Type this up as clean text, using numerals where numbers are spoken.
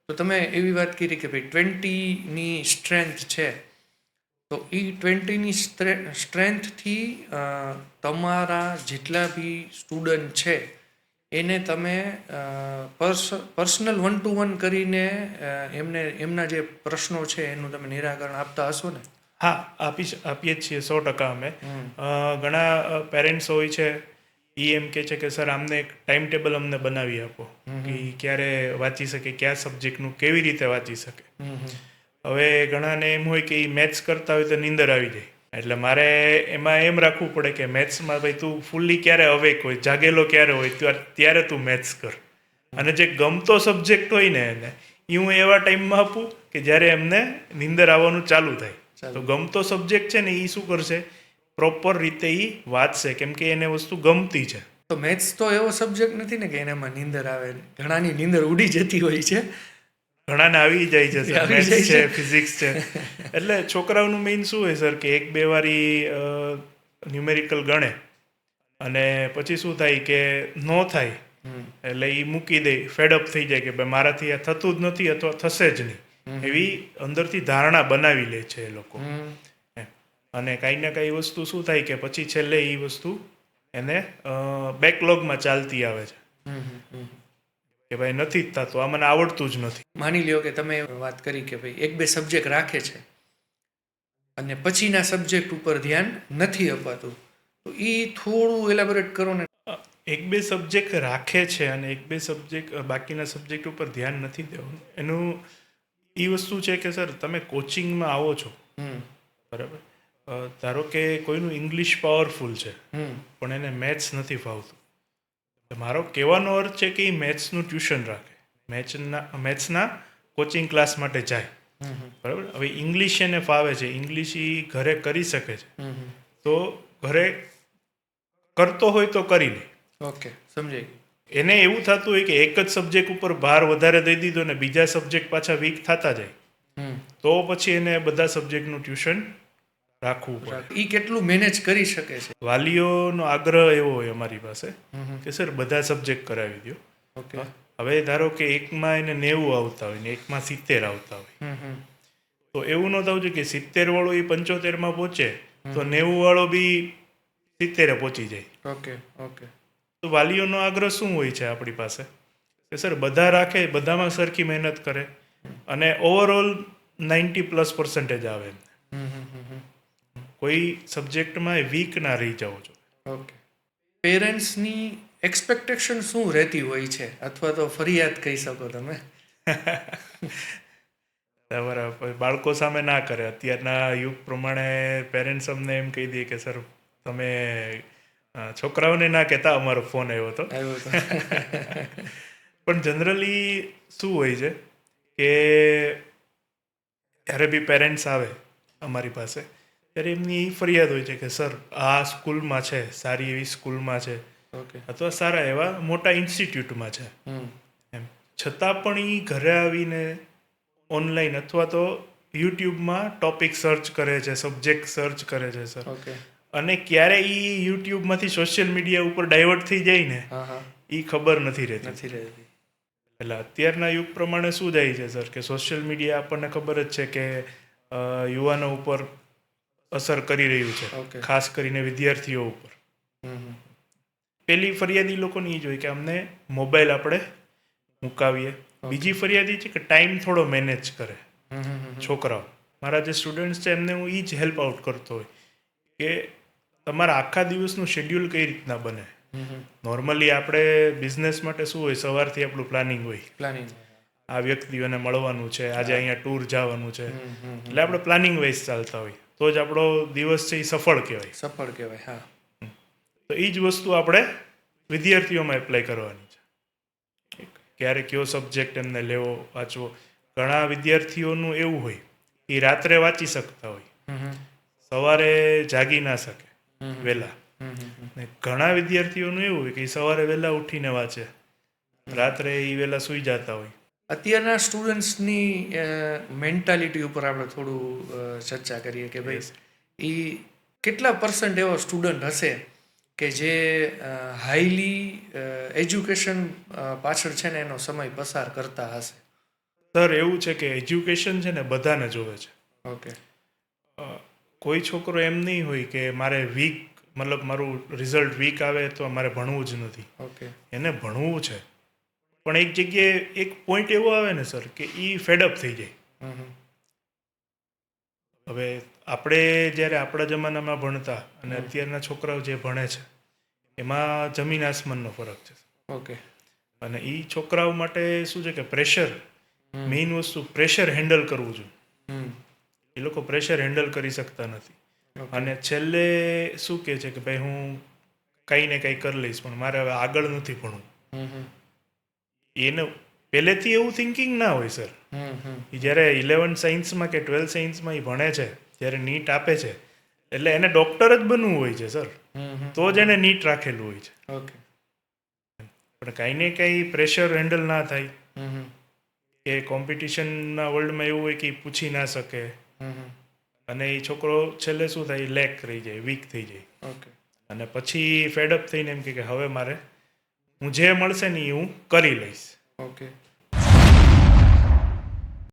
તો તમે એવી વાત કરી કે ભાઈ 20ની સ્ટ્રેન્થ છે, તો એ 20ની સ્ટ્રેન્થથી તમારા જેટલા બી સ્ટુડન્ટ છે એને તમે પર્સનલ 1-to-1 કરીને એમના જે પ્રશ્નો છે એનું તમે નિરાકરણ આપતા હશો ને? હા, આપીએ જ છીએ 100%. અમે હમ. ઘણા પેરેન્ટ્સ હોય છે, એ એમ કહે છે કે સર આમને એક ટાઈમ ટેબલ અમને બનાવી આપો કે હમ. ઈ ક્યારે વાંચી શકે, કયા સબ્જેક્ટનું કેવી રીતે વાંચી શકે. હમ. હવે ઘણાને એમ હોય કે એ મેથ્સ કરતા હોય તો નીંદર આવી જાય, એટલે મારે એમાં એમ રાખવું પડે કે મેથ્સમાં ભાઈ તું ફૂલ્લી ક્યારે અવેક હોય, જાગેલો ક્યારે હોય, ત્યારે તું મેથ્સ કર. અને જે ગમતો સબ્જેક્ટ હોય ને એને એ હું એવા ટાઈમમાં આપું કે જ્યારે એમને નીંદર આવવાનું ચાલુ થાય. તો ગમતો સબ્જેક્ટ છે ને એ શું કરશે, પ્રોપર રીતે એ વાંચશે, કેમ કે એને વસ્તુ ગમતી છે. તો મેથ્સ તો એવો સબ્જેક્ટ નથી ને કે એનામાં નીંદર આવે, ઘણાની નીંદર ઉડી જતી હોય છે. ઘણાને આવી જાય છે સર, આવી મેથ્સ જાય છે, ફિઝિક્સ છે. એટલે છોકરાઓનું મેઇન શું હોય સર કે 1-2 વારી ન્યુમેરિકલ ગણે અને પછી શું થાય કે નો થાય એટલે એ મૂકી દે, ફેડઅપ થઈ જાય કે ભાઈ મારાથી આ થતું જ નથી અથવા થશે જ નહીં, એવી અંદરથી ધારણા બનાવી લે છે એ લોકો. અને કાંઈ ને કાંઈ વસ્તુ શું થાય કે પછી છેલ્લે એ વસ્તુ એને બેકલોગમાં ચાલતી આવે છે કે ભાઈ નથી જ થતું, આ મને આવડતું જ નથી. માની લ્યો કે તમે વાત કરી કે ભાઈ 1-2 સબ્જેક્ટ રાખે છે અને પછીના સબ્જેક્ટ ઉપર ધ્યાન નથી અપાતું, તો એ થોડું એલાબોરેટ કરો ને. 1-2 સબ્જેક્ટ રાખે છે અને 1-2 સબ્જેક્ટ બાકીના સબ્જેક્ટ ઉપર ધ્યાન નથી દેવાનું, એનું એ વસ્તુ છે કે સર તમે કોચિંગમાં આવો છો, બરાબર, ધારો કે કોઈનું ઇંગ્લિશ પાવરફુલ છે પણ એને મેથ્સ નથી ફાવતું, મારો કહેવાનો અર્થ છે કે એ મેથ્સનું ટ્યુશન રાખે, મેથ્સના કોચિંગ ક્લાસ માટે જાય, બરાબર. હવે ઇંગ્લિશ એને ફાવે છે, ઇંગ્લિશ એ ઘરે કરી શકે છે, તો ઘરે કરતો હોય તો કરી લે. ઓકે, સમજાય. એને એવું થતું હોય કે એક જ સબ્જેક્ટ ઉપર ભાર વધારે દઈ દીધો ને બીજા સબ્જેક્ટ પાછા વીક થતા જાય, તો પછી એને બધા સબ્જેક્ટનું ટ્યુશન રાખવું પડે. એ કેટલું મેનેજ કરી શકે છે? વાલીઓનો આગ્રહ એવો હોય અમારી પાસે કે સર બધા સબ્જેક્ટ કરાવી દો. ઓકે. હવે ધારો કે એકમાં એને 90 આવતા હોય ને એકમાં 70 આવતા હોય, તો એવું ન થવું જોઈએ કે 70 વાળો એ 75માં પહોંચે તો 90 વાળો બી 70 પહોંચી જાય. ઓકે. ઓકે. તો વાલીઓનો આગ્રહ શું હોય છે આપણી પાસે કે સર બધા રાખે, બધામાં સરખી મહેનત કરે અને ઓવરઓલ 90+ % આવે, કોઈ સબ્જેક્ટમાં વીક ના રહી જાઓ છો. ઓકે. પેરેન્ટ્સની એક્સપેક્ટેશન શું રહેતી હોય છે, અથવા તો ફરિયાદ કહી શકો તમે? બરાબર, બાળકો સામે ના કરે. અત્યારના યુગ પ્રમાણે પેરેન્ટ્સ અમને એમ કહી દે કે સર તમે છોકરાઓને ના કહેતા, અમારો ફોન આવ્યો હતો. પણ જનરલી શું હોય છે કે જ્યારે બી પેરેન્ટ્સ આવે અમારી પાસે ત્યારે એમની એ ફરિયાદ હોય છે કે સર આ સ્કૂલમાં છે, સારી એવી સ્કૂલમાં છે, અથવા સારા એવા મોટા ઇન્સ્ટિટ્યૂટમાં છે, એમ છતાં પણ એ ઘરે આવીને ઓનલાઈન અથવા તો યુટ્યુબમાં ટોપિક સર્ચ કરે છે, સબ્જેક્ટ સર્ચ કરે છે સર. અને ક્યારે એ યુટ્યુબમાંથી સોશિયલ મીડિયા ઉપર ડાયવર્ટ થઈ જાય ને એ ખબર નથી રહેતી. એટલે અત્યારના યુગ પ્રમાણે શું જાય છે સર કે સોશિયલ મીડિયા આપણને ખબર જ છે કે યુવાનો ઉપર અસર કરી રહ્યું છે, ખાસ કરીને વિદ્યાર્થીઓ ઉપર. પહેલી ફરિયાદ એ લોકોની જ હોય કે અમને મોબાઈલ આપણે મુકાવીએ. બીજી ફરિયાદ એ છે કે ટાઈમ થોડો મેનેજ કરે છોકરાઓ. મારા જે સ્ટુડન્ટ્સ છે એમને હું એ જ હેલ્પ આઉટ કરતો હોય કે તમારા આખા દિવસનું શેડ્યુલ કઈ રીતના બને. નોર્મલી આપણે બિઝનેસ માટે શું હોય, સવારથી આપણું પ્લાનિંગ હોય, આ વ્યક્તિઓને મળવાનું છે, આજે અહીંયા ટૂર જવાનું છે, એટલે આપણે પ્લાનિંગ વાઇઝ ચાલતા હોય, તો જ આપણો દિવસ છે એ સફળ કહેવાય. હા. તો એ જ વસ્તુ આપણે વિદ્યાર્થીઓમાં એપ્લાય કરવાની છે. ક્યારે કયો સબ્જેક્ટ એમને લેવો, વાંચવો. ઘણા વિદ્યાર્થીઓનું એવું હોય એ રાત્રે વાંચી શકતા હોય, સવારે જાગી ના શકે વહેલા. ને ઘણા વિદ્યાર્થીઓનું એવું હોય કે સવારે વહેલા ઉઠીને વાંચે, રાત્રે એ વહેલા સૂઈ જતા હોય. અત્યારના સ્ટુડન્ટ્સની મેન્ટાલિટી ઉપર આપણે થોડું ચર્ચા કરીએ કે ભાઈ એ કેટલા % એવો સ્ટુડન્ટ હશે કે જે હાઈલી એજ્યુકેશન પાછળ છે ને એનો સમય પસાર કરતા હશે? સર એવું છે કે એજ્યુકેશન છે ને બધાને જોવે છે. ઓકે. કોઈ છોકરો એમ નહીં હોય કે મારે વીક મતલબ મારું રિઝલ્ટ વીક આવે તો મારે ભણવું જ નથી. ઓકે. એને ભણવું છે, પણ એક જગ્યાએ એક પોઈન્ટ એવો આવે ને સર કે એ ફેડઅપ થઈ જાય. હમ. હવે આપણે જ્યારે આપણા જમાનામાં ભણતા અને અત્યારના છોકરાઓ જે ભણે છે એમાં જમીન આસમાનનો ફરક છે. ઓકે. અને એ છોકરાઓ માટે શું છે કે પ્રેશર, મેઇન વસ્તુ પ્રેશર હેન્ડલ કરવું જોઈએ. હમ. એ લોકો પ્રેશર હેન્ડલ કરી શકતા નથી. અને છેલ્લે શું કહે છે કે ભાઈ હું કંઈ ને કંઈ કરી લઈશ પણ મારે હવે આગળ નથી ભણવું. હમ. એને પહેલેથી એવું થિંકિંગ ના હોય સર. હમ. એ જ્યારે 11th સાયન્સમાં કે 12th સાયન્સમાં એ ભણે છે, જ્યારે નીટ આપે છે એટલે એને ડૉક્ટર જ બનવું હોય છે સર. તો જ એને નીટ રાખેલું હોય છે. ઓકે. પણ કાંઈ ને કાંઈ પ્રેશર હેન્ડલ ના થાય હમ. કે કોમ્પિટિશનના વર્લ્ડમાં એવું હોય કે એ પૂછી ના શકે હમ. અને એ છોકરો છેલ્લે શું થાય, લેક રહી જાય, વીક થઈ જાય. ઓકે. અને પછી ફેડઅપ થઈને એમ કે હવે મારે હું જે મળશે ને એ હું કરી લઈશ. ઓકે.